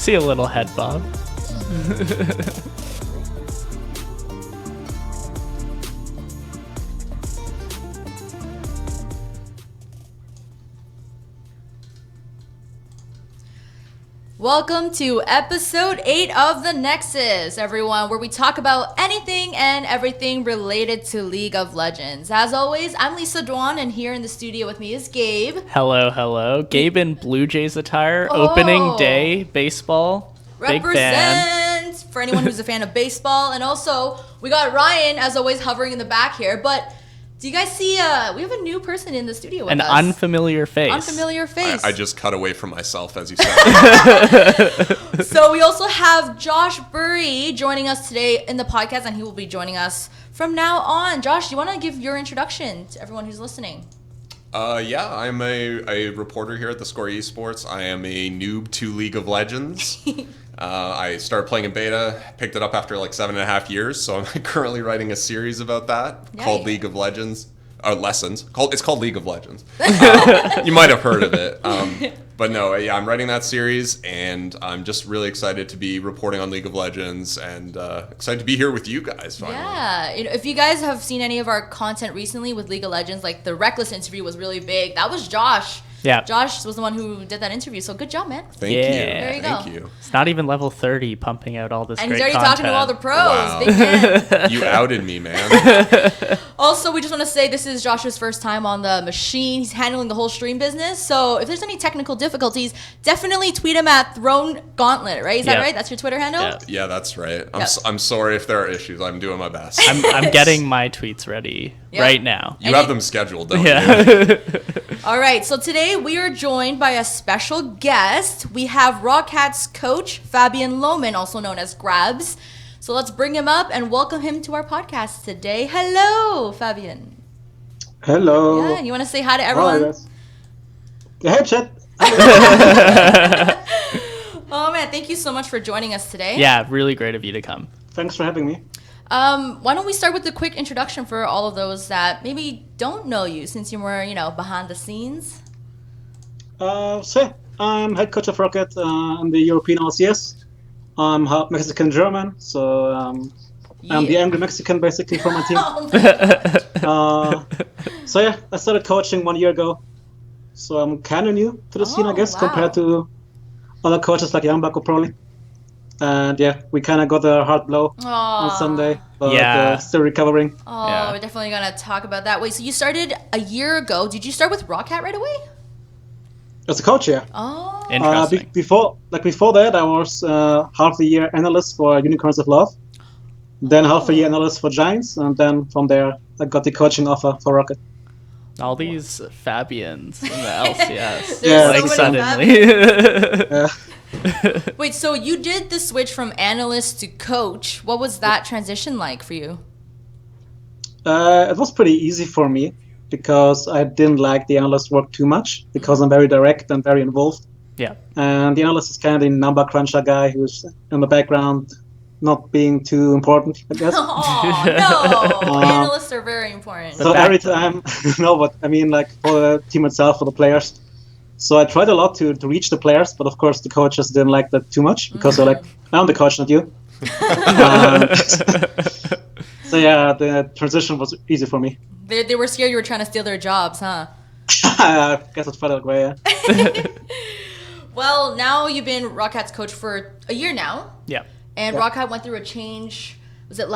See a little head bob. Welcome to episode 8 of the Nexus, everyone, where we talk about anything and everything related to League of Legends. As always, I'm Lisa Dwan, and here in the studio with me is Gabe. Hello, hello. Gabe in Blue Jays attire, opening day, baseball. Big fan. Represent for anyone who's a fan of baseball. And also, we got Ryan, as always, hovering in the back here. But do you guys see, we have a new person in the studio with us. An unfamiliar face. Unfamiliar face. I just cut away from myself, as you said. So we also have Josh Burry joining us today in the podcast, and he will be joining us from now on. Josh, do you want to give your introduction to everyone who's listening? Yeah, I'm a reporter here at theScore esports. I am a noob to League of Legends. I started playing in beta, picked it up after like 7.5 years, so I'm currently writing a series about that called League of Legends. Lessons. It's called League of Legends. You might have heard of it. But no, yeah, I'm writing that series, and I'm just really excited to be reporting on League of Legends, and excited to be here with you guys finally. Yeah, if you guys have seen any of our content recently with League of Legends, like the Reckless interview was really big. That was Josh. Yeah. Josh was the one who did that interview, so good job, man. Thank you. There you go. Thank you. It's not even level 30 pumping out all this And great he's already content. talking to all the pros. Wow. Big fan. You outed me, man. Also, we just want to say this is Josh's first time on the machine. He's handling the whole stream business. So if there's any technical difficulties, definitely tweet him at Throne Gauntlet, right? Is that right? That's your Twitter handle? Yeah, that's right. I'm sorry if there are issues. I'm doing my best. I'm getting my tweets ready right now. You have them scheduled, don't you? Yeah. All right, so today we are joined by a special guest. We have ROCCAT's coach, Fabian Lohmann, also known as Grabbz. So let's bring him up and welcome him to our podcast today. Hello, Fabian. Hello. Yeah, you want to say hi to everyone? Hey, chat. Oh, man, thank you so much for joining us today. Yeah, really great of you to come. Thanks for having me. Why don't we start with a quick introduction for all of those that maybe don't know you, since you were, behind the scenes? So I'm head coach of ROCCAT in the European LCS. I'm half Mexican-German, so I'm the angry Mexican basically from my team. So yeah, I started coaching 1 year ago. So I'm kind of new to the scene, I guess, compared to other coaches like Yambako probably. And yeah, we kind of got a hard blow on Sunday, but still recovering. We're definitely going to talk about that. Wait, so you started a year ago. Did you start with ROCCAT right away? As a coach, yeah. Oh. Interesting. Before that, I was half a year analyst for Unicorns of Love, then half a year analyst for Giants, and then from there, I got the coaching offer for ROCCAT. All these Fabians in the LCS. There's so many Yeah. Wait, so you did the switch from analyst to coach. What was that transition like for you? It was pretty easy for me because I didn't like the analyst work too much because I'm very direct and very involved. Yeah. And the analyst is kind of the number cruncher guy who's in the background, not being too important, I guess. Oh, no. Analysts are very important. So every time, no, but I mean, like for the team itself, for the players. So I tried a lot to reach the players, but of course the coaches didn't like that too much because they're like, I'm the coach, not you. So yeah, the transition was easy for me. They were scared you were trying to steal their jobs, huh? I guess it felt that way, yeah. Well, now you've been ROCCAT's coach for a year now. Yeah. And ROCCAT went through a change. Was it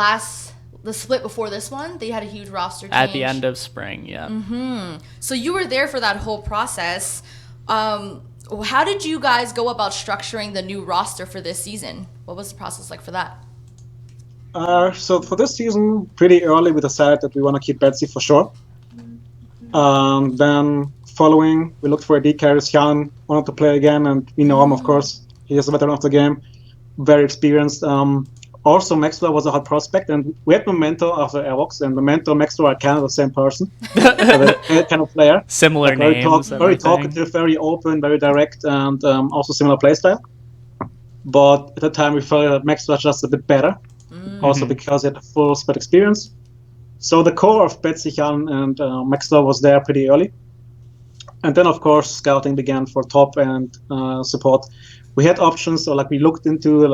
the split before this one? They had a huge roster change. At the end of spring, yeah. Mm-hmm. So you were there for that whole process. How did you guys go about structuring the new roster for this season? What was the process like for that? So for this season, pretty early we decided that we want to keep Betsy for sure. Then following, we looked for a DK. Jan wanted to play again, and we know him, of course. He is a veteran of the game, very experienced. Also, Maxwell was a hot prospect, and we had Memento after Aerox, and Memento and Maxwell are kind of the same person, kind of player. Similar names. Very talkative, very open, very direct, and also similar playstyle. But at the time, we felt that Maxwell was just a bit better, also because he had a full split experience. So the core of Betsy, Jan, and Maxwell was there pretty early. And then, of course, scouting began for top and support. We had options, so we looked into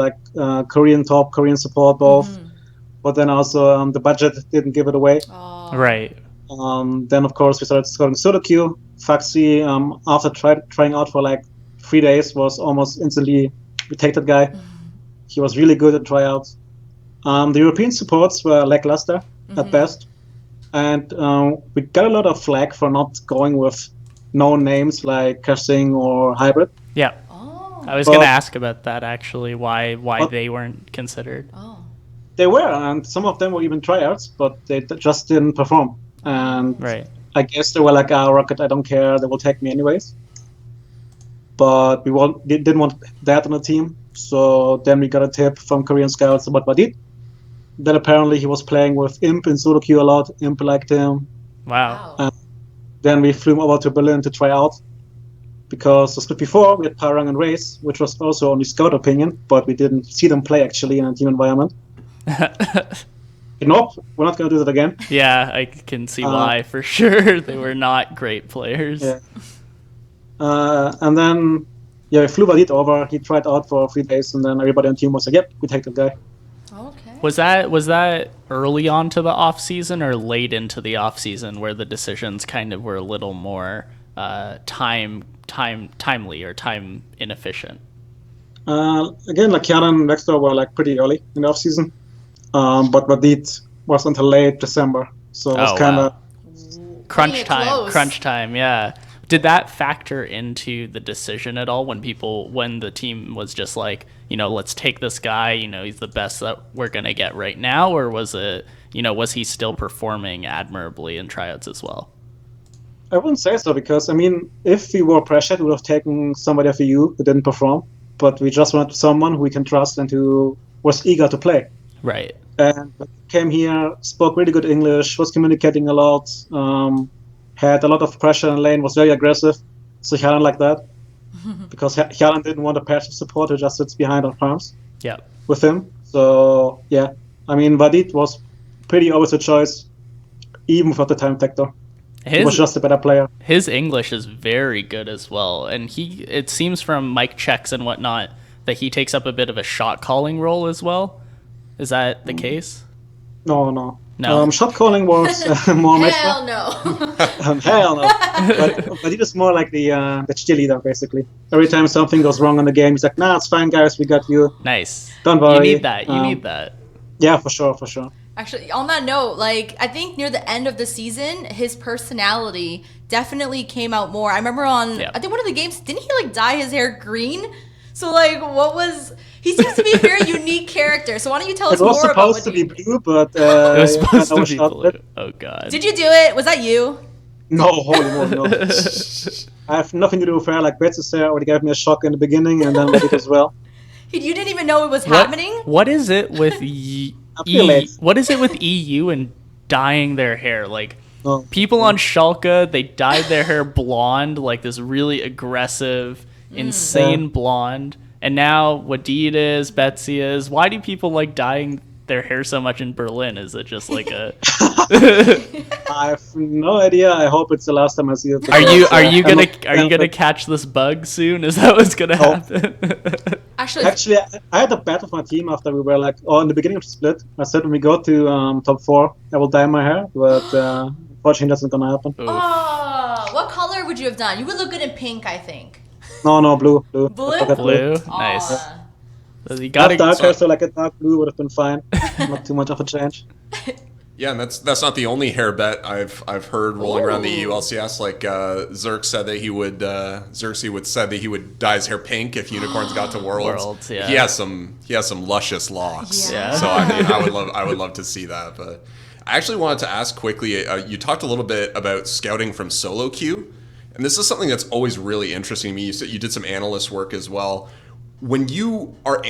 Korean top, Korean support both, but then also the budget didn't give it away. Oh. Right. Then, of course, we started scouting solo queue. Faxi, after trying out for 3 days, was almost instantly, we take that guy. He was really good at tryouts. The European supports were lackluster at best. And we got a lot of flack for not going with known names like Cashing or Hybrid. Yeah. Oh. I was going to ask about that, actually, why they weren't considered. Oh. They were, and some of them were even tryouts, but they just didn't perform. And Right. I guess they were like, ROCCAT, I don't care, they will take me anyways. But we didn't want that on the team. So then we got a tip from Korean scouts about Vadit. Then apparently he was playing with Imp in solo queue a lot. Imp liked him. Wow. Then we flew him over to Berlin to try out. Because the split before, we had Parang and Race, which was also only scout opinion, but we didn't see them play actually in a team environment. Nope, we're not going to do that again. Yeah, I can see why, for sure. They were not great players. Yeah. And then, we flew Vadit over. He tried out for 3 days, and then everybody on the team was like, yep, we take that guy. Okay. Was that early on to the off season or late into the off season where the decisions kind of were a little more timely or time inefficient? Again, Kiana and Vextor were pretty early in the off season, but Vadit was until late December, so it was kind of crunch it time. close. Crunch time, yeah. Did that factor into the decision at all when the team was just like, let's take this guy, he's the best that we're going to get right now? Or was it, was he still performing admirably in tryouts as well? I wouldn't say so, because, if we were pressured, we would have taken somebody of EU who didn't perform, but we just wanted someone who we can trust and who was eager to play. Right. And came here, spoke really good English, was communicating a lot, had a lot of pressure in lane, was very aggressive. So Hjalan liked that. Because Hjalan didn't want a passive support who just sits behind on farms with him. So, Vadit was pretty always a choice, even without the time factor. He was just a better player. His English is very good as well. And it seems from mic checks and whatnot that he takes up a bit of a shot calling role as well. Is that the case? No. No. Shot calling was more Hell no. Hell no. But he was more like the cheerleader, basically. Every time something goes wrong in the game, he's like, nah, it's fine, guys, we got you. Nice. Don't worry. You need that. You need that. Yeah, for sure. Actually, on that note, I think near the end of the season, his personality definitely came out more. I remember I think one of the games, didn't he dye his hair green? So he seems to be a very unique character. So why don't you tell us more about It was supposed to be blue, but it was supposed to be blue. Oh god. Did you do it? Was that you? No, holy moly, no. I have nothing to do with hair. Betsy's hair already gave me a shock in the beginning, and then Vadit as well. You didn't even know it was happening? What is it with what is it with EU and dyeing their hair? People on Schalke, they dyed their hair blonde, this really aggressive, insane blonde. And now Vadit is, Betsy is. Why do people like dyeing their hair so much in Berlin? Is it just a? I have no idea. I hope it's the last time I see it. Are you gonna catch this bug soon? Is that what's gonna happen? Actually, I had a bet with my team after we were in the beginning of the split. I said when we go to top 4, I will dye my hair, but unfortunately that's not gonna happen. Oh, what color would you have done? You would look good in pink, I think. No, blue. Blue? Nice. So you gotta dark hair, so a dark blue would have been fine. Not too much of a change. Yeah, and that's not the only hair bet I've heard rolling around the EU LCS. Zerk said that he would said that he would dye his hair pink if unicorns got to Worlds. Yeah. He has some luscious locks. Yeah. So I would love to see that. But I actually wanted to ask quickly. You talked a little bit about scouting from solo queue, and this is something that's always really interesting to me. You said you did some analyst work as well. When you are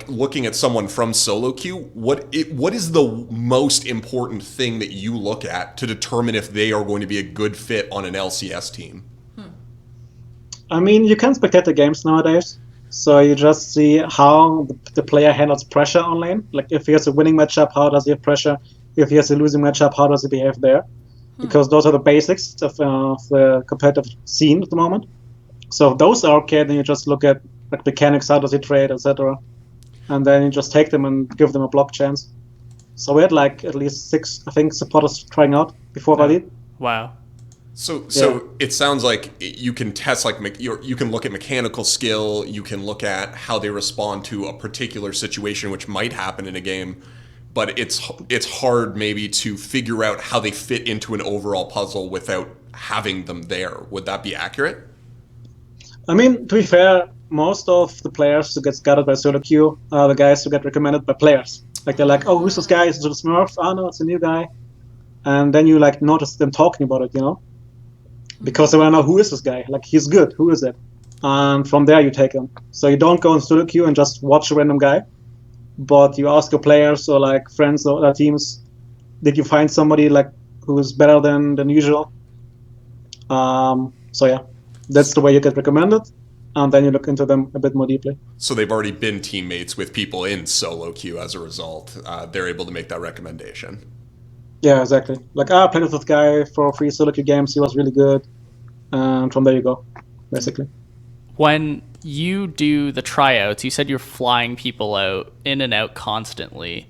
looking at someone from solo queue, what is the most important thing that you look at to determine if they are going to be a good fit on an LCS team? You can spectate the games nowadays, so you just see how the player handles pressure on lane. If he has a winning matchup, how does he have pressure? If he has a losing matchup, how does he behave there? because those are the basics of the competitive scene at the moment. So if those are okay, then you just look at like mechanics, how does it trade, etc. And then you just take them and give them a block chance. So we had like at least 6, I think, supporters trying out before Valid. Wow. So it sounds like you can test, like you can look at mechanical skill, you can look at how they respond to a particular situation which might happen in a game, but it's hard maybe to figure out how they fit into an overall puzzle without having them there. Would that be accurate? I mean, to be fair, most of the players who get scouted by solo queue are the guys who get recommended by players. Like they're like, oh, who's this guy? Is it a Smurf? Oh no, it's a new guy. And then you like notice them talking about it, you know? Because they want to know, who is this guy? Like, he's good. Who is it? And from there you take him. So you don't go in solo queue and just watch a random guy, but you ask your players or like friends or other teams, did you find somebody like who is better than usual? So yeah, that's the way you get recommended. And then you look into them a bit more deeply. So they've already been teammates with people in solo queue as a result. They're able to make that recommendation. Yeah, exactly. Like, I played with this guy for 3 solo queue games. He was really good. And from there you go, basically. When you do the tryouts, you said you're flying people out, in and out constantly.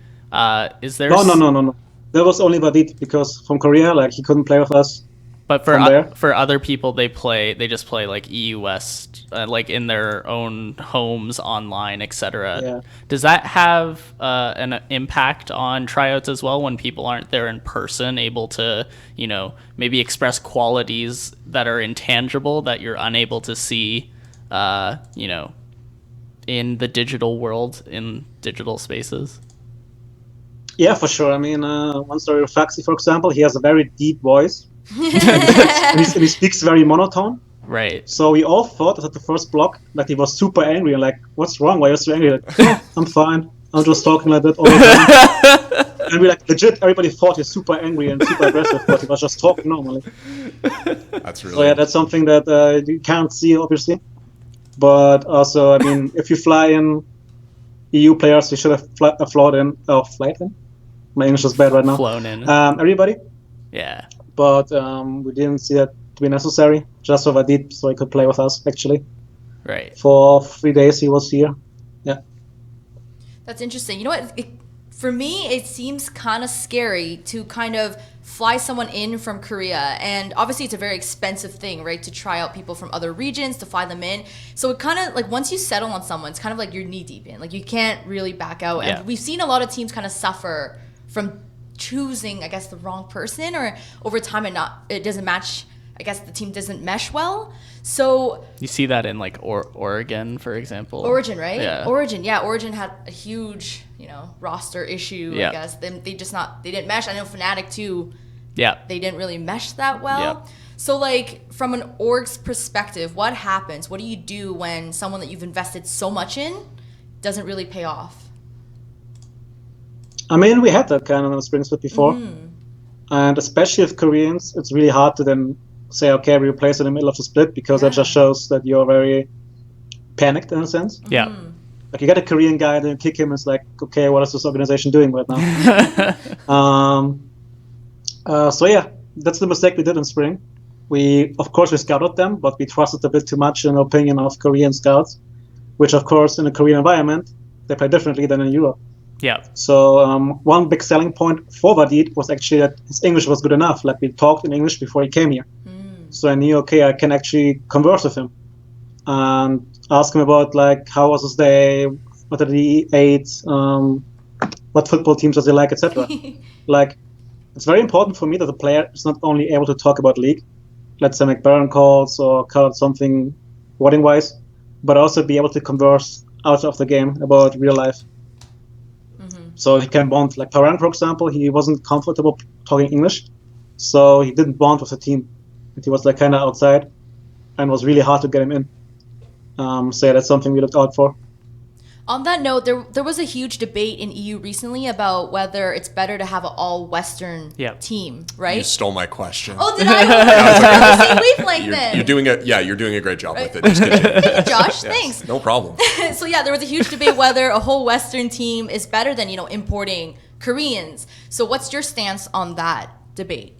Is there... No. That was only Vadit, because from Korea, like, he couldn't play with us. But for other people, they just play like EU West, like in their own homes, online, etc. Yeah. Does that have an impact on tryouts as well when people aren't there in person, able to, you know, maybe express qualities that are intangible that you're unable to see, you know, in the digital world, in digital spaces? Yeah, for sure. I mean, one story of Faxi, for example, he has a very deep voice. and he speaks very monotone. Right. So we all thought at the first block that he was super angry and like, what's wrong? Why are you so angry? Like, oh, I'm fine. I'm just talking like that all the time. And we like, legit, everybody thought he's super angry and super aggressive, but he was just talking normally. That's really... So yeah, that's something that you can't see, obviously. But also, I mean, if you fly in EU players, you should have flight in. My English is bad right now. Flown in. Everybody. Yeah. But we didn't see that to be necessary. Just so Vadit, so he could play with us, actually. Right. For 3 days he was here. Yeah. That's interesting. You know what? For me, it seems kind of scary to kind of fly someone in from Korea. And obviously, it's a very expensive thing, right? To try out people from other regions, to fly them in. So it kind of, like, once you settle on someone, it's kind of like you're knee-deep in. Like, you can't really back out. Yeah. And we've seen a lot of teams kind of suffer from choosing, I guess, the wrong person, or over time it doesn't match. I guess the team doesn't mesh well. So you see that in like Oregon, for example. Origin, right? Yeah. Origin had a huge, roster issue. Yeah. I guess they didn't mesh. I know Fnatic too. Yeah. They didn't really mesh that well. Yeah. So like from an org's perspective, what happens? What do you do when someone that you've invested so much in doesn't really pay off? I mean, we had that kind of spring split before. And especially with Koreans, it's really hard to then say, okay, we replace it in the middle of the split, because that just shows that you're very panicked in a sense. Yeah. Like you get a Korean guy, then you kick him, it's like, okay, what is this organization doing right now? So yeah, that's the mistake we did in spring. Of course, we scouted them, but we trusted a bit too much in the opinion of Korean scouts, which of course in a Korean environment, they play differently than in Europe. Yeah. So one big selling point for Vadit was actually that his English was good enough. Like we talked in English before he came here. So I knew, okay, I can actually converse with him and ask him about like how was his day, what did he eat, what football teams does he like, etc. Like it's very important for me that the player is not only able to talk about league, let's say make Baron calls or call out something wording wise, but also be able to converse out of the game about real life. So he can bond. Like Paran, for example, he wasn't comfortable talking English, so he didn't bond with the team. He was like kind of outside, and it was really hard to get him in. So yeah, that's something we looked out for. On that note, there was a huge debate in EU recently about whether it's better to have an all-Western team, right? You stole my question. Oh, did I? We're on the same wavelength then. You're doing a great job with it. Just continue. Thank you, Josh. Yes, Thanks. no problem. So yeah, there was a huge debate whether a whole Western team is better than, importing Koreans. So what's your stance on that debate?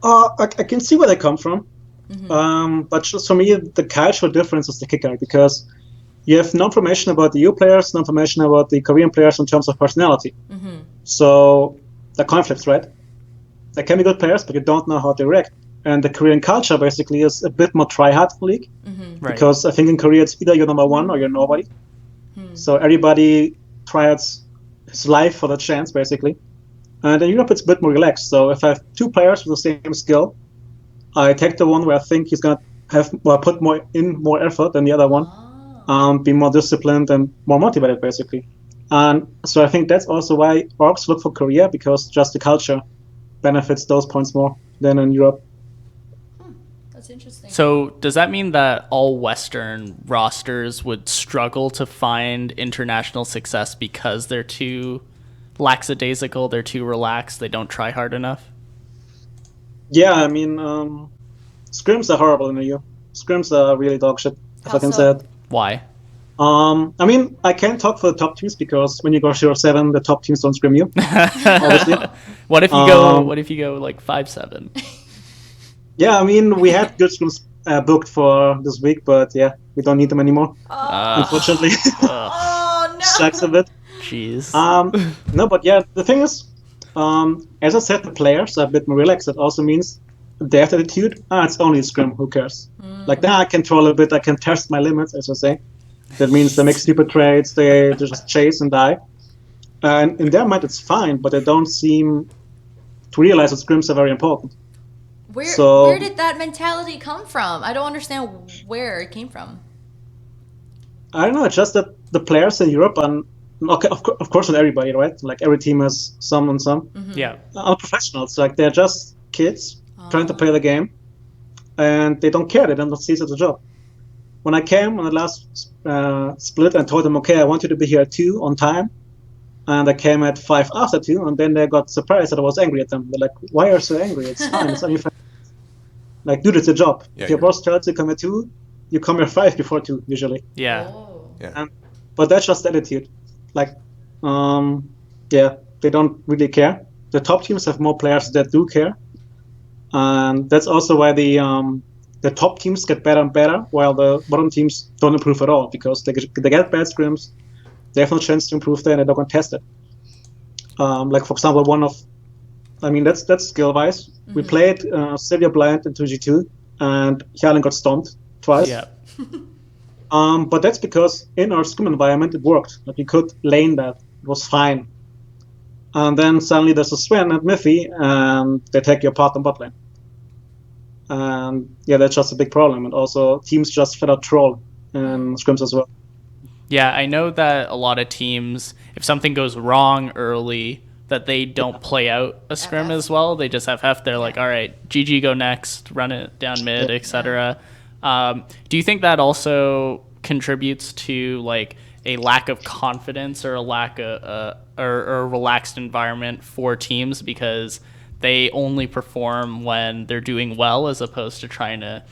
I can see where they come from. But just for me, the cultural difference is the kicker, because you have no information about the EU players, no information about the Korean players in terms of personality. So the conflicts, right? They can be good players, but you don't know how they react. And the Korean culture basically is a bit more try-hard league, because I think in Korea it's either you're number one or you're nobody. So everybody tries his life for the chance, basically. And in Europe it's a bit more relaxed. So if I have two players with the same skill, I take the one where I think he's gonna put more effort than the other one, be more disciplined and more motivated, basically. And so I think that's also why orgs look for Korea, because just the culture benefits those points more than in Europe. That's interesting. So does that mean that all Western rosters would struggle to find international success because they're too lackadaisical, they're too relaxed, they don't try hard enough? Yeah, I mean, scrims are horrible in the EU. Scrims are really dog shit, if I can say it. Why? I mean, I can't talk for the top teams, because when you go 0-7, the top teams don't scrim you. Obviously. What if you go like 5-7? Yeah, I mean, we had good scrims booked for this week, but yeah, we don't need them anymore. Unfortunately. Oh no! Sucks a bit. Jeez. No, but yeah, the thing is, as I said, the players are a bit more relaxed. That also means their attitude, it's only a scrim, who cares? Like, I can troll a bit, I can test my limits, as I say. That means they make stupid trades, they just chase and die. And in their mind, it's fine, but they don't seem to realize that scrims are very important. Where did that mentality come from? I don't understand where it came from. I don't know, it's just that the players in Europe are, okay, of course not everybody, right? Like, every team has some and some. Yeah. Are professionals, like, they're just kids trying to play the game, and they don't care, they don't see it as a job. When I came on the last split and told them, okay, I want you to be here at 2 on time, and I came at 5 after 2, and then they got surprised that I was angry at them. They're like, why are you so angry? It's fine, it's only 5. Like, dude, it's a job. If your boss tells you to come at 2, you come at 5 before 2, usually. Yeah. But that's just attitude. Like, they don't really care. The top teams have more players that do care. And that's also why the top teams get better and better, while the bottom teams don't improve at all, because they get bad scrims, they have no chance to improve there, and they're not going to test it. Like, for example, that's skill-wise. We played Sylvia Blind into G2, and Hyalin got stomped twice. Yeah. But that's because in our scrim environment, it worked. Like, we could lane that. It was fine. And then suddenly there's a Sven and Miffy, and they take you apart on bot lane. And yeah, that's just a big problem. And also, teams just flat out troll in scrims as well. Yeah, I know that a lot of teams, if something goes wrong early, that they don't play out a scrim as well. They just have Hef. They're like, all right, GG, go next, run it down mid, etc. Do you think that also contributes to like a lack of confidence or a lack of or a relaxed environment for teams, because they only perform when they're doing well, as opposed to trying to,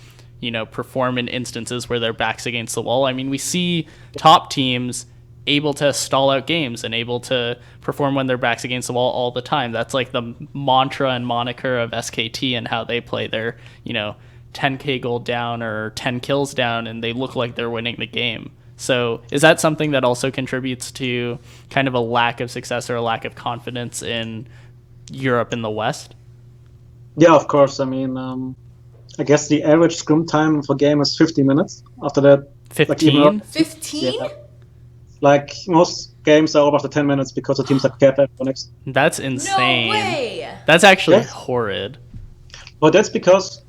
perform in instances where their back's against the wall? I mean, we see top teams able to stall out games and able to perform when their back's against the wall all the time. That's like the mantra and moniker of SKT and how they play their, 10k gold down or 10 kills down, and they look like they're winning the game. So is that something that also contributes to kind of a lack of success or a lack of confidence in Europe and the West? Yeah, of course. I mean, I guess the average scrim time of a game is 50 minutes. After that, 15? 15? Yeah. Like, most games are over after 10 minutes because the teams are capped for next. That's insane. No way. That's actually horrid. But that's because,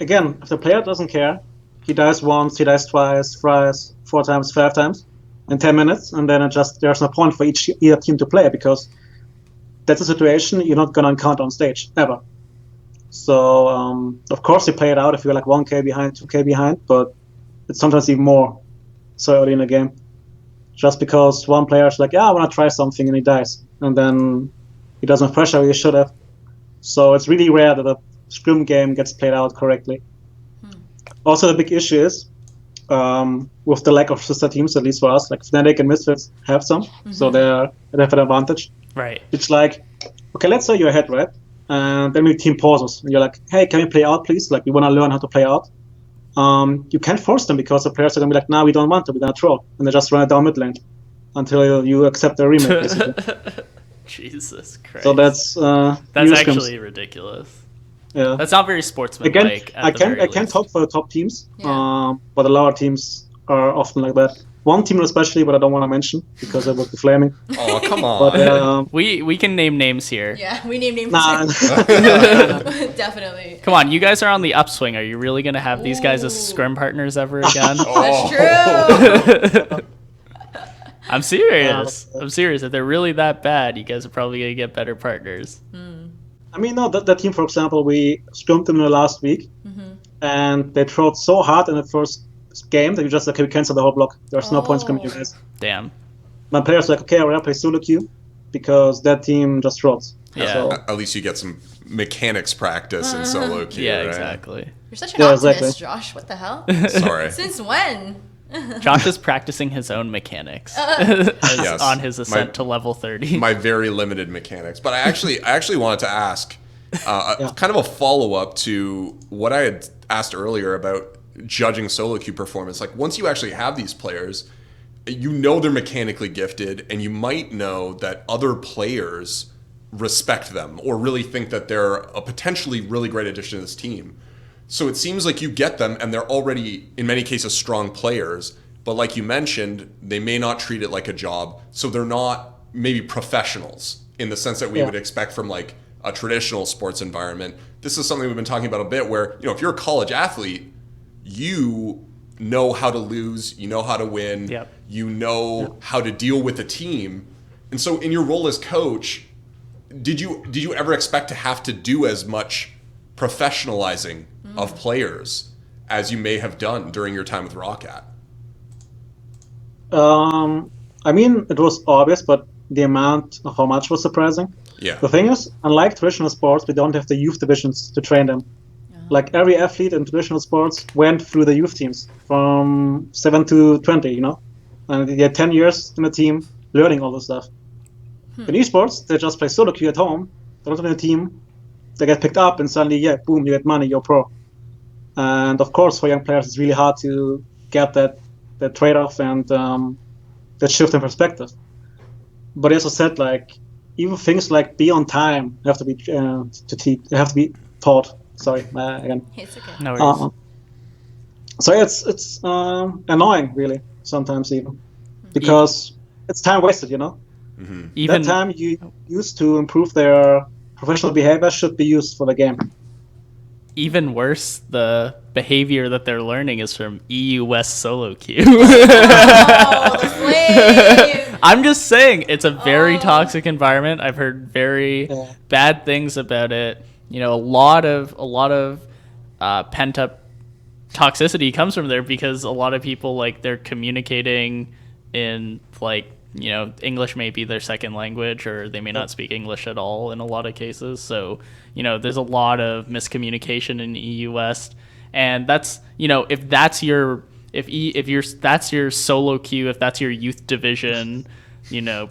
again, if the player doesn't care, he dies once, he dies twice, thrice, 4 times, 5 times in 10 minutes, and then there's no point for either team to play, because that's a situation you're not going to encounter on stage, ever. So, of course, you play it out if you're like 1k behind, 2k behind, but it's sometimes even more so early in the game. Just because one player's like, I want to try something, and he dies. And then he doesn't have pressure, he should have. So it's really rare that a scrim game gets played out correctly. Also, the big issue is, with the lack of sister teams, at least for us, like Fnatic and Misfits have some, so they have an advantage. Right. It's like, okay, let's say you're ahead, right? and then the team pauses, and you're like, hey, can we play out, please? Like, we want to learn how to play out. You can't force them because the players are going to be like, nah, we don't want to, we're going to throw. And they just run it down mid lane until you accept the remake, basically. Jesus Christ. So that's actually ridiculous. Yeah. That's not very sportsmanlike. I can't talk for the top teams, but the lower teams are often like that. One team especially, but I don't want to mention because I would be flaming. Oh, come on. But, we can name names here. Yeah, we name names. Nah. Definitely. Come on, you guys are on the upswing. Are you really going to have these guys as scrim partners ever again? That's true. I'm serious. I'm serious. If they're really that bad, you guys are probably going to get better partners. I mean, no, that team, for example, we scrimmed them in the last week, and they throwed so hard in the first game that you just like, okay, we cancel the whole block. There's no point scrimming you guys. Damn. My players were like, okay, I will play solo queue because that team just throws. Yeah. So, At least you get some mechanics practice in solo queue. Yeah, right? exactly. You're such an optimist, exactly. Josh. What the hell? Sorry. Since when? Josh is practicing his own mechanics Yes. on his ascent to level 30. My very limited mechanics. But I actually wanted to ask kind of a follow-up to what I had asked earlier about judging solo queue performance. Like, once you actually have these players, you know they're mechanically gifted, and you might know that other players respect them or really think that they're a potentially really great addition to this team. So it seems like you get them and they're already, in many cases, strong players. But like you mentioned, they may not treat it like a job. So they're not maybe professionals in the sense that we would expect from like a traditional sports environment. This is something we've been talking about a bit where, if you're a college athlete, you know how to lose, you know how to win, you know how to deal with a team. And so in your role as coach, did you ever expect to have to do as much professionalizing of players as you may have done during your time with ROCCAT? I mean, it was obvious, but the amount of how much was surprising. Yeah. The thing is, unlike traditional sports, we don't have the youth divisions to train them. Like, every athlete in traditional sports went through the youth teams from 7 to 20, and they had 10 years in the team learning all this stuff. In esports, they just play solo queue at home, they're not in a team, they get picked up, and suddenly, boom, you get money, you're pro. And of course, for young players, it's really hard to get that trade-off and that shift in perspective. But as I said, like, even things like be on time have to be taught. Sorry, again. It's okay. No worries. So it's annoying, really, sometimes even, because it's time wasted, Even that time you used to improve their professional behavior should be used for the game. Even worse, the behavior that they're learning is from EU West solo queue. Oh, the flame! I'm just saying, it's a very toxic environment. I've heard very bad things about it. A lot of pent up toxicity comes from there because a lot of people, like, they're communicating in, like, English may be their second language, or they may not speak English at all in a lot of cases. So, there's a lot of miscommunication in EU West, and that's, if that's your solo queue, if that's your youth division,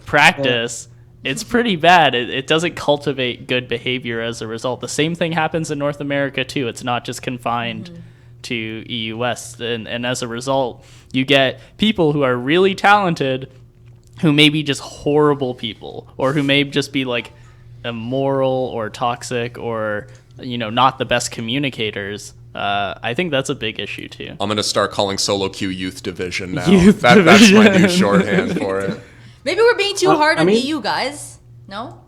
practice, it's pretty bad. It doesn't cultivate good behavior as a result. The same thing happens in North America too. It's not just confined to EU West, and as a result, you get people who are really talented who may be just horrible people, or who may just be like immoral or toxic, or not the best communicators. I think that's a big issue too. I'm gonna start calling solo queue youth division now. Youth That's division. my new shorthand for it. Maybe we're being too hard on mean- EU guys. No?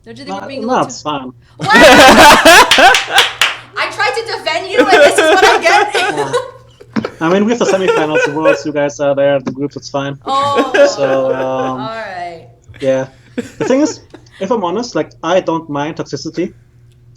Don't you think we're being a No, little it's too... fine. What? I tried to defend you, and this is what I get. I mean, we have the semifinals, the Worlds, you guys are there, the groups, it's fine. Oh, So, all right. yeah. The thing is, if I'm honest, like, I don't mind toxicity.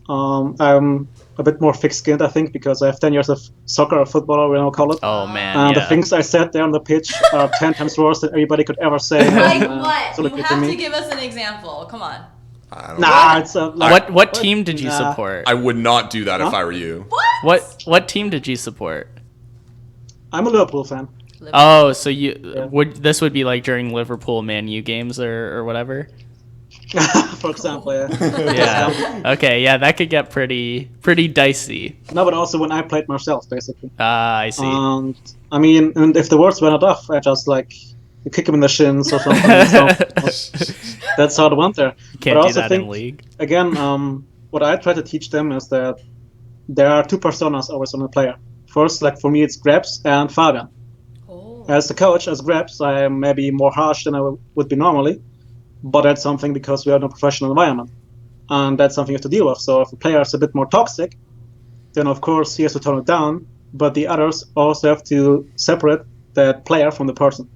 I'm a bit more thick-skinned, I think, because I have 10 years of soccer or football, or whatever you call it. Oh man, The things I said there on the pitch are 10 times worse than everybody could ever say. Like on, what? solo You queue have me. to give us an example. Come on. I don't know. Nah, it's like, What team did you Nah. support? I would not do that if I were you. What? What team did you support? I'm a Liverpool fan. Oh, so this would be like during Liverpool Man U games or whatever? For example, yeah. Yeah. Okay. Yeah, that could get pretty dicey. No, but also when I played myself, basically. I see. I mean, and if the words were not off, I just like kick him in the shins or something. So that's how it went there. Can't but I do also that think, in League. Again, what I try to teach them is that there are two personas always on a player. First, like for me, it's Grabbz and Fabian. Oh. As the coach, as Grabbz, I am maybe more harsh than I would be normally, but that's something because we are in a professional environment, and that's something you have to deal with. So if a player is a bit more toxic, then of course he has to tone it down, but the others also have to separate that player from the person.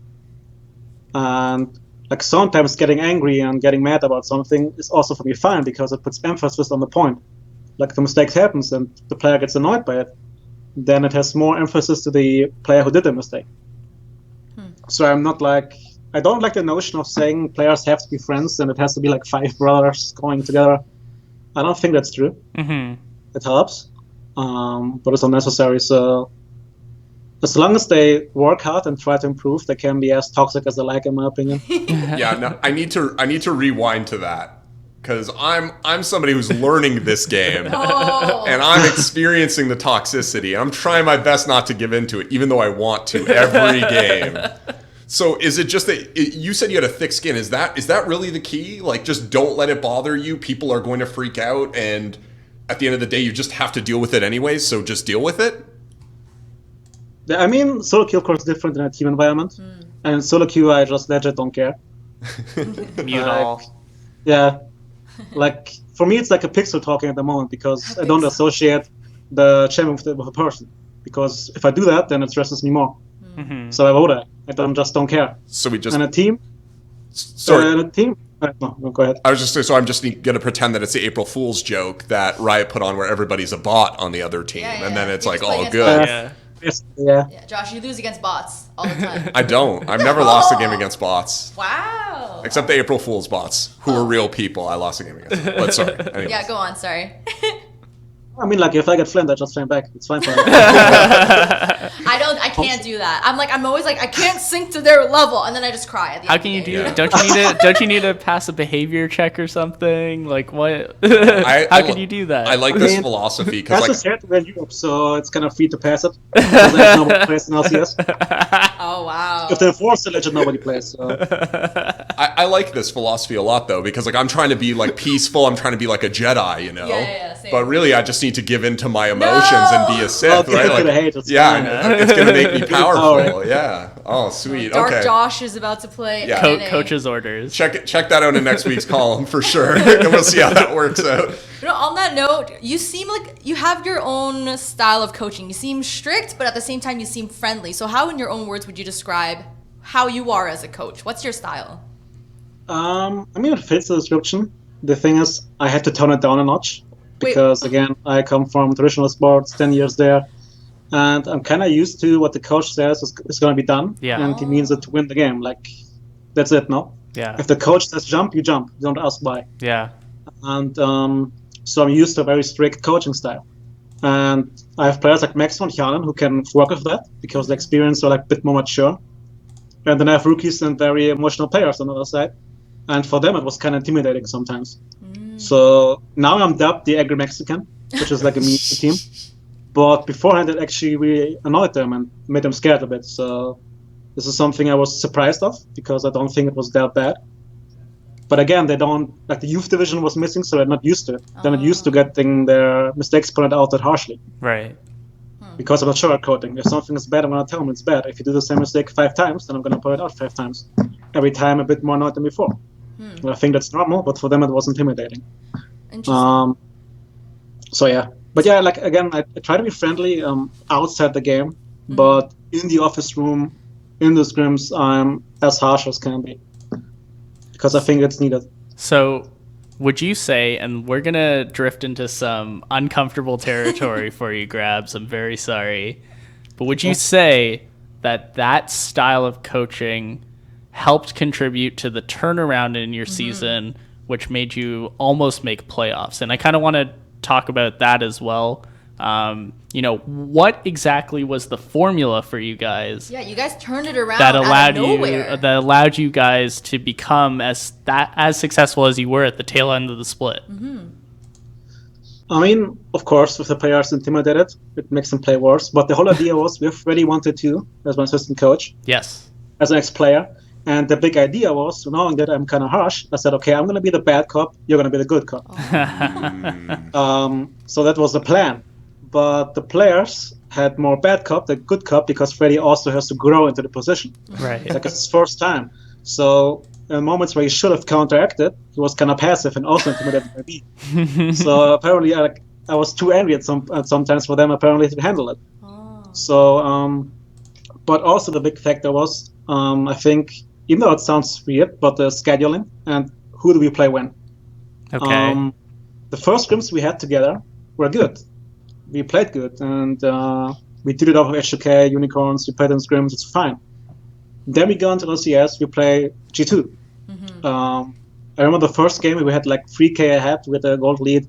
And like sometimes getting angry and getting mad about something is also for me fine because it puts emphasis on the point. Like the mistake happens and the player gets annoyed by it, then it has more emphasis to the player who did the mistake. So I'm not like, I don't like the notion of saying players have to be friends and it has to be like 5 brothers going together. I don't think that's true. Mm-hmm. It helps, but it's unnecessary. So as long as they work hard and try to improve, they can be as toxic as they like, in my opinion. Yeah, no, I need to rewind to that because I'm somebody who's learning this game and I'm experiencing the toxicity. I'm trying my best not to give into it, even though I want to every game. So is it just that you said you had a thick skin? Is that really the key? Like, just don't let it bother you. People are going to freak out, and at the end of the day, you just have to deal with it anyways. So just deal with it. I mean, solo queue, of course, is different in a team environment. And in solo queue, I just legit don't care. Mute all. Yeah. Like, for me, it's like a pixel talking at the moment because I don't associate the champion with a person. Because if I do that, then it stresses me more. Mm-hmm. So I vote it. I don't care. So we just... And a team... Sorry. a team... No, go ahead. I was just saying, so I'm just going to pretend that it's the April Fool's joke that Riot put on where everybody's a bot on the other team. Yeah. And then it's You like just play all against good. bots. Yeah. Yeah. Josh, you lose against bots all the time. I don't. I've never lost a game against bots. Wow. Except the April Fool's bots, who are real people. I lost a game against them. But sorry. Anyways. Yeah, go on. Sorry. I mean, like, if I get flamed, I just flame back. It's fine for me. I can't do that. I'm always like, I can't sync to their level, and then I just cry at the How end can you of the do game. that? Don't you need to pass a behavior check or something? Like what? How can you do that? I like this philosophy because That's just we're in Europe, so it's kind of free to pass it. Because there's nobody plays in LCS. Oh, wow. If they enforce the legend, nobody plays. So. I like this philosophy a lot though because like I'm trying to be like peaceful. I'm trying to be like a Jedi, you know. Yeah, same. But really, I just need to give in to my emotions and be a Sith, Oh, give right? it to Like, the hate, it's yeah, fine. it's gonna make me powerful. Power. Yeah. Oh, sweet. Dark Okay. Josh is about to play. Yeah. NA. Coach's orders. Check that out in next week's column for sure. And we'll see how that works out. You know, on that note, you seem like you have your own style of coaching. You seem strict, but at the same time, you seem friendly. So how, in your own words, would you describe how you are as a coach? What's your style? I mean, it fits the description. The thing is, I had to tone it down a notch. Because, again, I come from traditional sports, 10 years there. And I'm kind of used to what the coach says is going to be done. Yeah. And he means it to win the game. Like, that's it, no? Yeah. If the coach says jump, you jump. You don't ask why. Yeah. And so I'm used to a very strict coaching style. And I have players like Max and Janen who can work with that because the experience are like a bit more mature. And then I have rookies and very emotional players on the other side. And for them, it was kind of intimidating sometimes. So now I'm dubbed the Angry Mexican, which is like a meme team. But beforehand, it actually really annoyed them and made them scared a bit. So this is something I was surprised of because I don't think it was that bad. But again, they don't, like the youth division was missing, so they're not used to it. They're not used to getting their mistakes pointed out that harshly. Right. Because I'm not sugarcoating. If something is bad, I'm going to tell them it's bad. If you do the same mistake 5 times, then I'm going to point it out 5 times. Every time a bit more annoyed than before. And I think that's normal, but for them it was intimidating. Interesting. So yeah. But yeah, like again, I try to be friendly outside the game, but in the office room, in the scrims, I'm as harsh as can be. Because I think it's needed. So would you say, and we're going to drift into some uncomfortable territory for you, Grabbz, I'm very sorry, but would you say that style of coaching helped contribute to the turnaround in your season, which made you almost make playoffs? And I kind of want to talk about that as well. What exactly was the formula for you guys? Yeah, you guys turned it around that allowed you guys to become as successful as you were at the tail end of the split. I mean, of course, with the players intimidated, it makes them play worse. But the whole idea was we already wanted to, as my assistant coach. Yes. As an ex-player. And the big idea was, knowing that I'm kind of harsh, I said, okay, I'm going to be the bad cop, you're going to be the good cop. So that was the plan. But the players had more bad cop than good cop because Freddy also has to grow into the position. Right. Like it's his first time. So in moments where he should have counteracted, he was kind of passive and also intimidated by me. So apparently I was too angry at sometimes for them apparently to handle it. So, but also the big factor was, I think, even though it sounds weird, but the scheduling and who do we play when. Okay. The first scrims we had together were good. We played good, and we did it off of HOK, Unicorns, we played in scrims, it's fine. Then we go into LCS, we play G2. I remember the first game, we had like 3k ahead with a gold lead.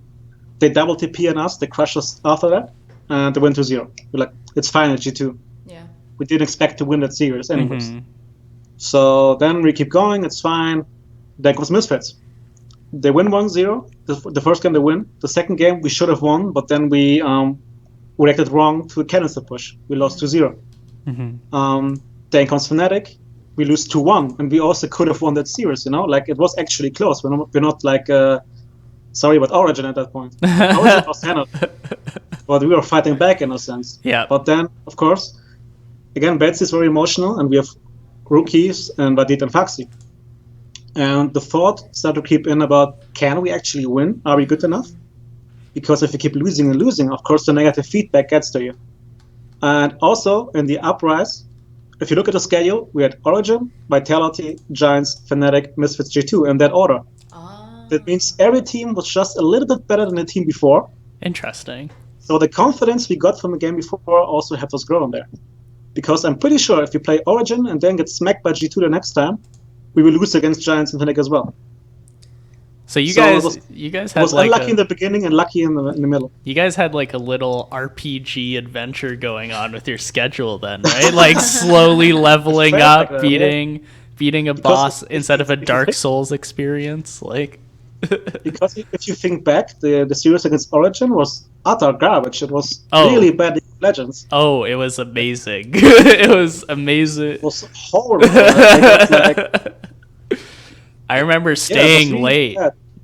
They double TP on us, they crushed us after that, and they went to 0. We're like, it's fine at G2. Yeah. We didn't expect to win that series anyways. So then we keep going, it's fine. Then comes Misfits. They win 1-0. The first game they win. The second game we should have won, but then we reacted wrong to a canister push. We lost 2-0. Then comes Fnatic. We lose 2-1, and we also could have won that series. Like it was actually close. We're not like sorry about Origin at that point. Origin was handled, but we were fighting back in a sense. Yeah. But then, of course, again, Betsy is very emotional, and we have rookies and Badit and Faxi. And the thought started to creep in about, can we actually win? Are we good enough? Because if you keep losing and losing, of course, the negative feedback gets to you. And also, in the uprise, if you look at the schedule, we had Origin, Vitality, Giants, Fnatic, Misfits, G2 in that order. That means every team was just a little bit better than the team before. Interesting. So the confidence we got from the game before also helped us grow in there. Because I'm pretty sure if you play Origin and then get smacked by G2 the next time, we will lose against Giants and Fnatic as well. So you guys had was unlucky in the beginning and lucky in the middle. You guys had like a little RPG adventure going on with your schedule then, right? Like slowly leveling up, like beating a boss instead of a Dark Souls experience, like. Because if you think back, the series against Origin was utter garbage. It was really bad in Legends. Oh, it was amazing. It was amazing. It was horrible. I remember staying late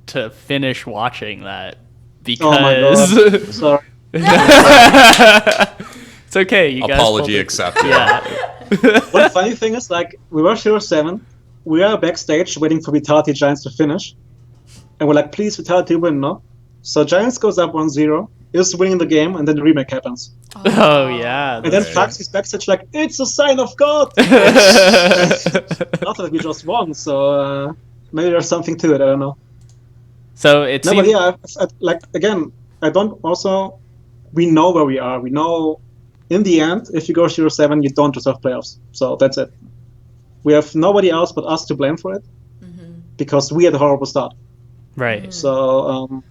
to finish watching that because. Oh my God. Sorry. It's okay. You Apology accepted. Yeah. But the funny thing is, like, we were 0-7. We are backstage waiting for Vitality Giants to finish. And we're like, please, Vitality win, no? So Giants goes up 1-0, is winning the game, and then the remake happens. Oh, yeah. And then Fax is backstage like, it's a sign of God! After that, we just won, so maybe there's something to it, I don't know. So it's... No, but yeah, again, we know where we are. We know, in the end, if you go 0-7, you don't deserve playoffs. So that's it. We have nobody else but us to blame for it, because we had a horrible start. Right. So,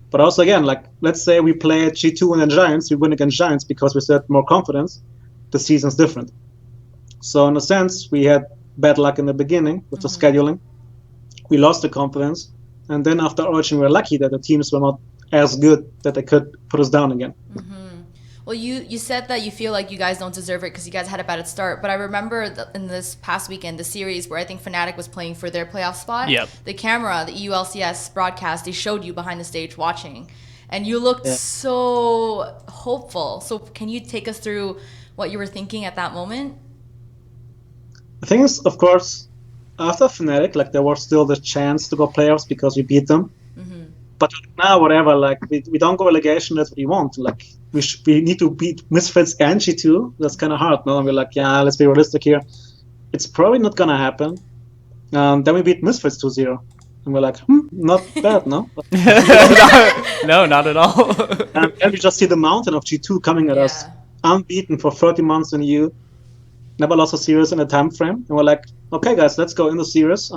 but also again, like, let's say we play at G2 and then Giants, we win against Giants because we had more confidence. The season's different. So in a sense, we had bad luck in the beginning with the scheduling. We lost the confidence. And then after Origin, we were lucky that the teams were not as good that they could put us down again. Well, you said that you feel like you guys don't deserve it because you guys had a bad start. But I remember in this past weekend, the series where I think Fnatic was playing for their playoff spot. Yep. The camera, the EU LCS broadcast, they showed you behind the stage watching. And you looked so hopeful. So can you take us through what you were thinking at that moment? The thing is, of course, after Fnatic, like, there was still the chance to go playoffs because we beat them. But now, whatever, like, we don't go relegation, that's what we want. Like, we need to beat Misfits and G2. That's kind of hard, no? And we're like, yeah, let's be realistic here. It's probably not going to happen. Then we beat Misfits 2-0. And we're like, not bad, no? No, not at all. And we just see the mountain of G2 coming at us, unbeaten for 30 months in EU. Never lost a series in a time frame. And we're like, okay, guys, let's go in the series.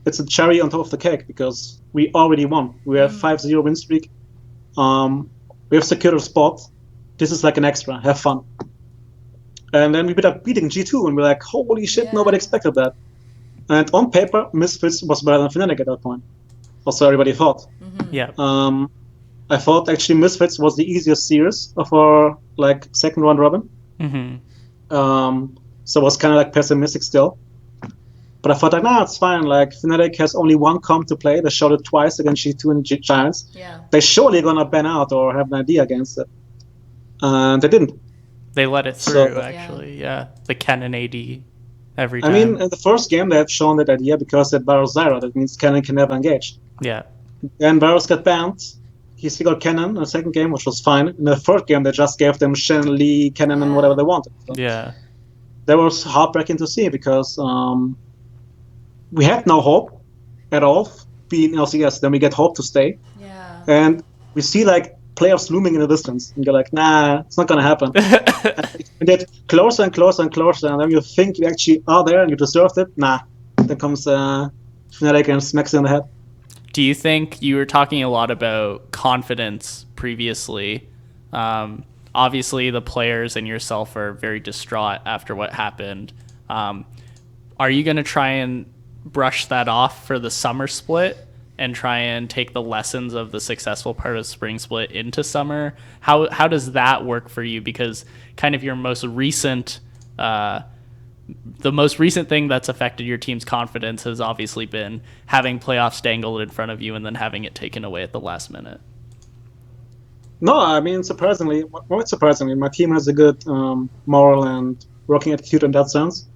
It's a cherry on top of the cake because we already won. We have 5-0 win streak. We have secured a spot. This is like an extra. Have fun. And then we ended up beating G2, and we're like, holy shit, nobody expected that. And on paper, Misfits was better than Fnatic at that point. Also, everybody thought. Yeah. I thought actually Misfits was the easiest series of our second round robin. So I was kind of pessimistic still. But I thought it's fine. Fnatic has only one comp to play. They showed it twice against G2 and Giants. Yeah. They're surely gonna ban out or have an idea against it. And they didn't. They let it through, actually. Yeah. The Kennen AD every time. I mean, in the first game, they have shown that idea because they had Varus Zyra. That means Kennen can never engage. Yeah. Then Varus got banned. He still got Kennen in the second game, which was fine. In the third game, they just gave them Shen, Lee, Kennen, and whatever they wanted. So yeah. That was heartbreaking to see because we had no hope at all being LCS. Then we get hope to stay. Yeah. And we see players looming in the distance. And you're like, nah, it's not going to happen. And get closer and closer and closer. And then you think you actually are there and you deserved it. Nah. Then comes Fnatic and smacks you in the head. Do you think you were talking a lot about confidence previously? Obviously, the players and yourself are very distraught after what happened. Are you going to try and brush that off for the summer split and try and take the lessons of the successful part of spring split into summer? How does that work for you? Because kind of your most recent, the most recent thing that's affected your team's confidence has obviously been having playoffs dangled in front of you and then having it taken away at the last minute. No, I mean, surprisingly, my team has a good moral and working attitude in that sense.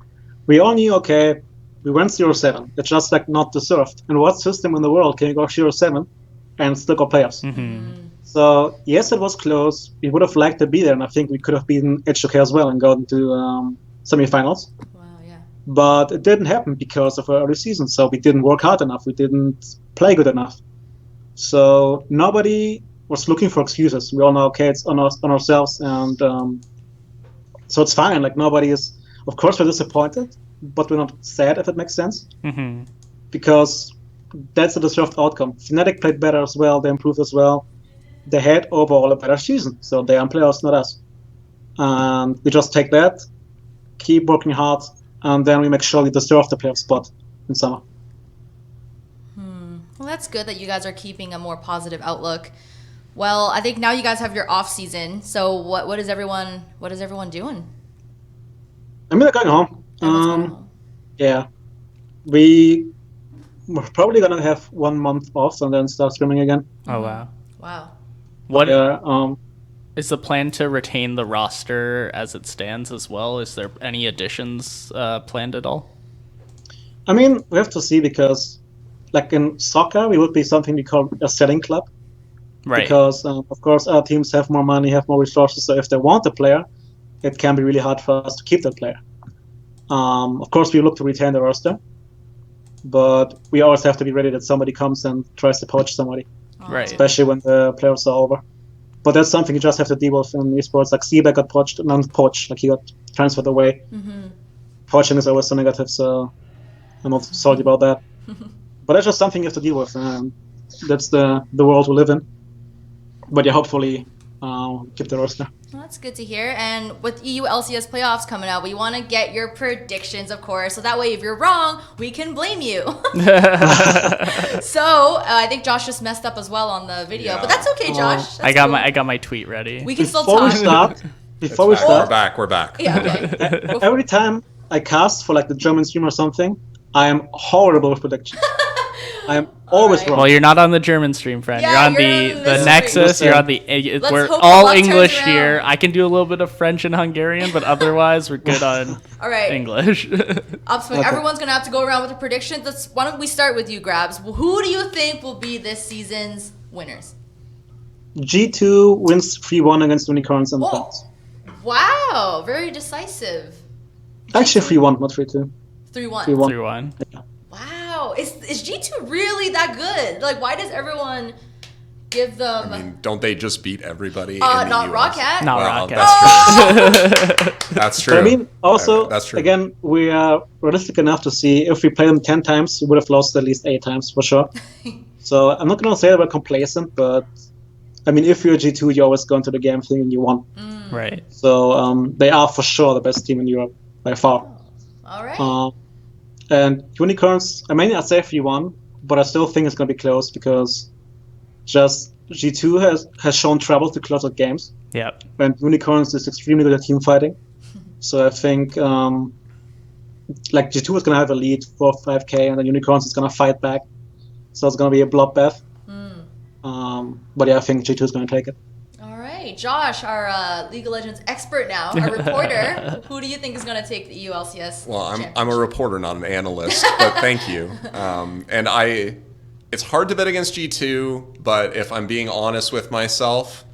We all knew, okay, we went 0-7. It's just not deserved. And what system in the world can you go 0-7 and still go playoffs? So, yes, it was close. We would have liked to be there, and I think we could have beaten H2K as well and gone to semifinals. Wow, yeah. But it didn't happen because of our early season. So we didn't work hard enough. We didn't play good enough. So nobody was looking for excuses. We all know, okay, it's on ourselves. And so it's fine. Nobody is... Of course, we're disappointed, but we're not sad, if it makes sense. Because that's a deserved outcome. Fnatic played better as well. They improved as well. They had overall a better season. So they are playoffs, not us. And we just take that, keep working hard, and then we make sure we deserve the playoff spot in summer. Well, that's good that you guys are keeping a more positive outlook. Well, I think now you guys have your off season. So what is everyone doing? I mean, they're going home. Everyone's going home. Yeah. We're probably going to have 1 month off and then start scrimming again. Oh, wow. Wow. What Yeah, is the plan to retain the roster as it stands as well? Is there any additions planned at all? I mean, we have to see because, in soccer, we would be something we call a selling club. Right. Because, of course, our teams have more money, have more resources. So if they want a player, it can be really hard for us to keep that player. Of course, we look to retain the roster, but we always have to be ready that somebody comes and tries to poach somebody, Right. especially when the playoffs are over. But that's something you just have to deal with in esports. Seaback got poached, not poached, he got transferred away. Poaching is always so negative, so I'm not salty about that. But that's just something you have to deal with, and that's the world we live in. But yeah, hopefully keep the roster. Well, that's good to hear. And with EU LCS playoffs coming out, we want to get your predictions, of course. So that way, if you're wrong, we can blame you. So I think Josh just messed up as well on the video, but that's okay, Josh. That's I got cool. my tweet ready. We can still Before talk. we start, We're back. Yeah, okay. every time I cast for the German stream or something, I am horrible with predictions. I am always right. wrong. Well, you're not on the German stream, friend. Yeah, you're on you're the on this Nexus. stream. You're on the. Let's We're hope the all luck turns English around. here. I can do a little bit of French and Hungarian, but otherwise we're good on All right. English. Upswing. Everyone's going to have to go around with the predictions. Why don't we start with you, Grabbz? Who do you think will be this season's winners? G2 wins 3-1 against Unicorns in the Whoa. finals. Wow. Very decisive. Actually 3-1, not 3-2. 3-1. 3-1. 3-1. Wow. Is G2 really that good? Why does everyone give them... I mean, don't they just beat everybody? Not in the US? ROCCAT? Not Well, ROCCAT. that's true. That's true. But I mean, also, That's true. again, we are realistic enough to see if we play them 10 times, we would have lost at least 8 times for sure. So I'm not going to say that we're complacent, but I mean, if you're G2, you always go into the game thinking you won. Right. So they are for sure the best team in Europe by far. All right. And Unicorns, I mean, I'd say 3-1, but I still think it's going to be close because just G2 has shown trouble to close out games. Yep. And Unicorns is extremely good at team fighting. So I think like G2 is going to have a lead for 5k, and then Unicorns is going to fight back. So it's going to be a bloodbath. But yeah, I think G2 is going to take it. All right. Josh, our League of Legends expert now, our reporter, who do you think is going to take the EU LCS? Well, I'm a reporter, not an analyst, but thank you. And it's hard to bet against G2, but if I'm being honest with myself,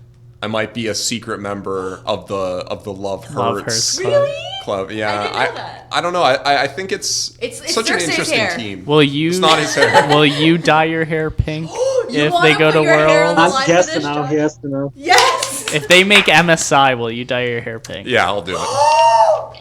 I might be a secret member of the Love Hurts really? club. Yeah, I didn't know that. I don't know. I think it's such an Xerxes' interesting hair. team. Will you? It's not his hair. Will you dye your hair pink if wanna they go put to your hair on the Worlds? line He has for to this, know. Josh? He has to know. Yes. If they make MSI, will you dye your hair pink? Yeah, I'll do it.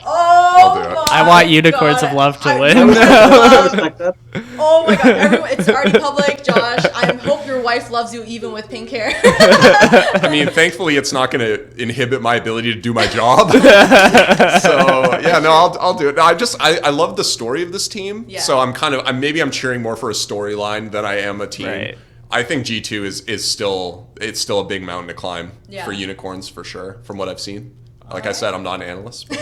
I'll do it. I want Unicorns of Love to win. Like that. Oh my god, everyone, it's already public, Josh. I hope your wife loves you even with pink hair. I mean, thankfully, it's not going to inhibit my ability to do my job. So yeah, no, I'll do it. No, I love the story of this team. Yeah. So I'm cheering more for a storyline than I am a team. Right. I think G2 is still a big mountain to climb Yeah. for Unicorns for sure. From what I've seen, like I said, I'm not an analyst.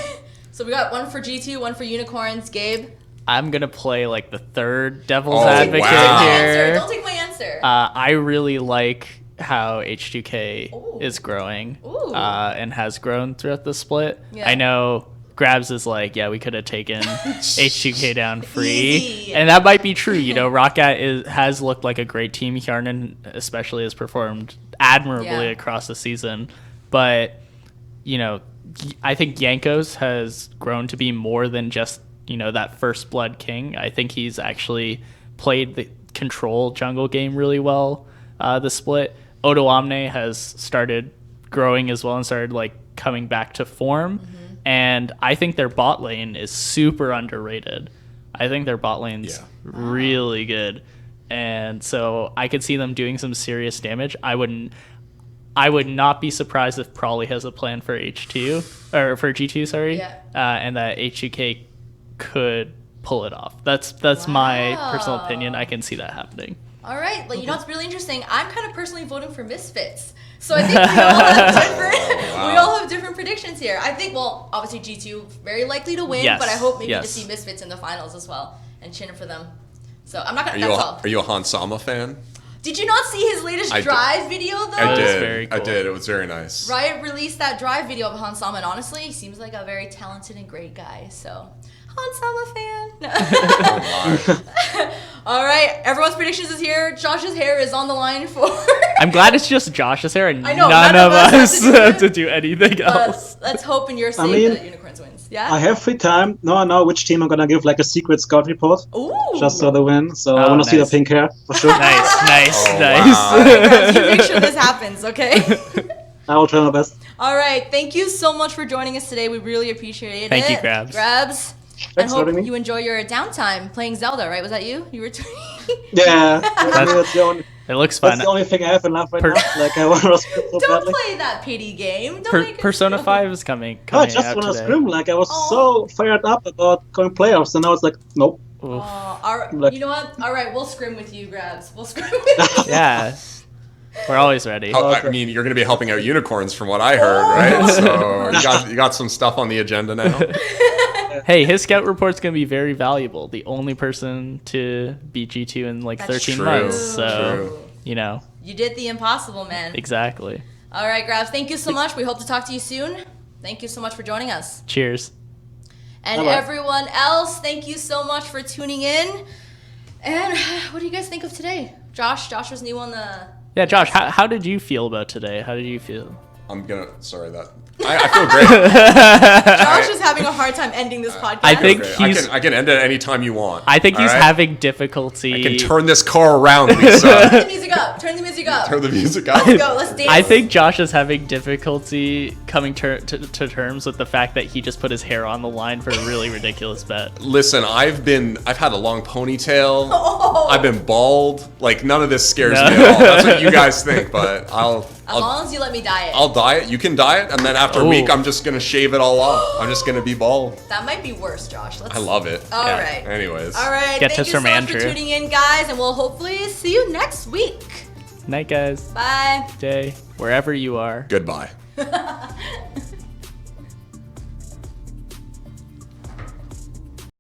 So we got one for G2, one for Unicorns. Gabe? I'm gonna play like the third devil's Oh, advocate wow. here. Don't take my answer. I really like how H2K Ooh. is growing Ooh. and has grown throughout the split. Yeah. I know Grabbz is like, yeah, we could have taken H2K down free. Easy. And that might be true. You know, ROCCAT has looked like a great team. Hjarnan especially has performed admirably Yeah. across the season. But, you know, I think Jankos has grown to be more than just, you know, that first blood king. I think he's actually played the control jungle game really well the split. Odo Omne has started growing as well and started like coming back to form. And I think their bot lane is super underrated. I think their bot lane's really good. And so I could see them doing some serious damage. I would not be surprised if Prawley has a plan for H2 or for G2, sorry. Yeah. And that H2K could pull it off. That's my personal opinion. I can see that happening. All right. Well, you know what's really interesting? I'm kind of personally voting for Misfits. So I think we all have we all have different predictions here. I think, well, obviously G2 very likely to win, Yes, but I hope maybe to yes. see Misfits in the finals as well and cheering for them. So I'm not Are gonna. you That's all. are you a Hansama fan? Did you not see his latest I did. drive video though? I was did. very cool. I did. It was very nice. Riot released that drive video of Hansama, and honestly, he seems like a very talented and great guy. So, Hansama fan. Oh, my. All right, everyone's predictions is here. Josh's hair is on the line for. I'm glad it's just Josh's hair and I know, none of us have have to do anything else. Let's hope in your sake mean, that Unicorns wins. Yeah. I have free time. No, I know which team I'm gonna give like a secret scout report Ooh. just so they win. So I Oh, want to see the nice. pink hair for sure. Nice. Oh, Nice. wow. Grabbz, you make sure this happens, okay? I will try my best. All right, thank you so much for joining us today. We really appreciate it. Thank you, Grabbz. Grabbz. And Thanks for hope having me. you enjoy your downtime playing Zelda, right? Was that you? You were Yeah, that's the only. It looks That's fun. the only thing I have in life right Per- now. Like I want to scrim so Don't badly. play that pity game. Don't make it Persona feel- 5 is coming No, I out just want to today. scrim. Like I was Oh. so fired up about going playoffs, and now it's like, nope. Oof. All right, Like- you know what? All right, we'll scrim with you, Grabbz. We'll scrim with you. Yeah. We're always ready. Oh, I mean, you're going to be helping out Unicorns from what I heard, right? So you got some stuff on the agenda now. Hey, his scout report's going to be very valuable. The only person to beat G2 in like That's 13 true. months. So, True. you know, You did the impossible, man. exactly. All right, Grabbz, thank you so much. We hope to talk to you soon. Thank you so much for joining us. Cheers. And Bye-bye. everyone else, thank you so much for tuning in. And what do you guys think of today? Josh was new on the... Yeah, Josh, how did you feel about today? How did you feel? I feel great. Josh is having a hard time ending this podcast. I think Okay, I can end it any time you want. I think all he's right? having difficulty. I can turn this car around, Lisa. Turn the music up. Turn the music up. Turn the music up. Let's go. Let's dance. I think Josh is having difficulty coming to terms with the fact that he just put his hair on the line for a really ridiculous bet. Listen, I've had a long ponytail. I've been bald. Like, none of this scares me at all. That's what you guys think, but As long as you let me dye it. I'll dye it. You can dye it, and then after a week, I'm just gonna shave it all off. I'm just gonna be bald. That might be worse, Josh. I love it. All right. Anyways. All right. Get Thank tips you so from much Andrew. for tuning in, guys, and we'll hopefully see you next week. Night, guys. Bye. Day, wherever you are. Goodbye.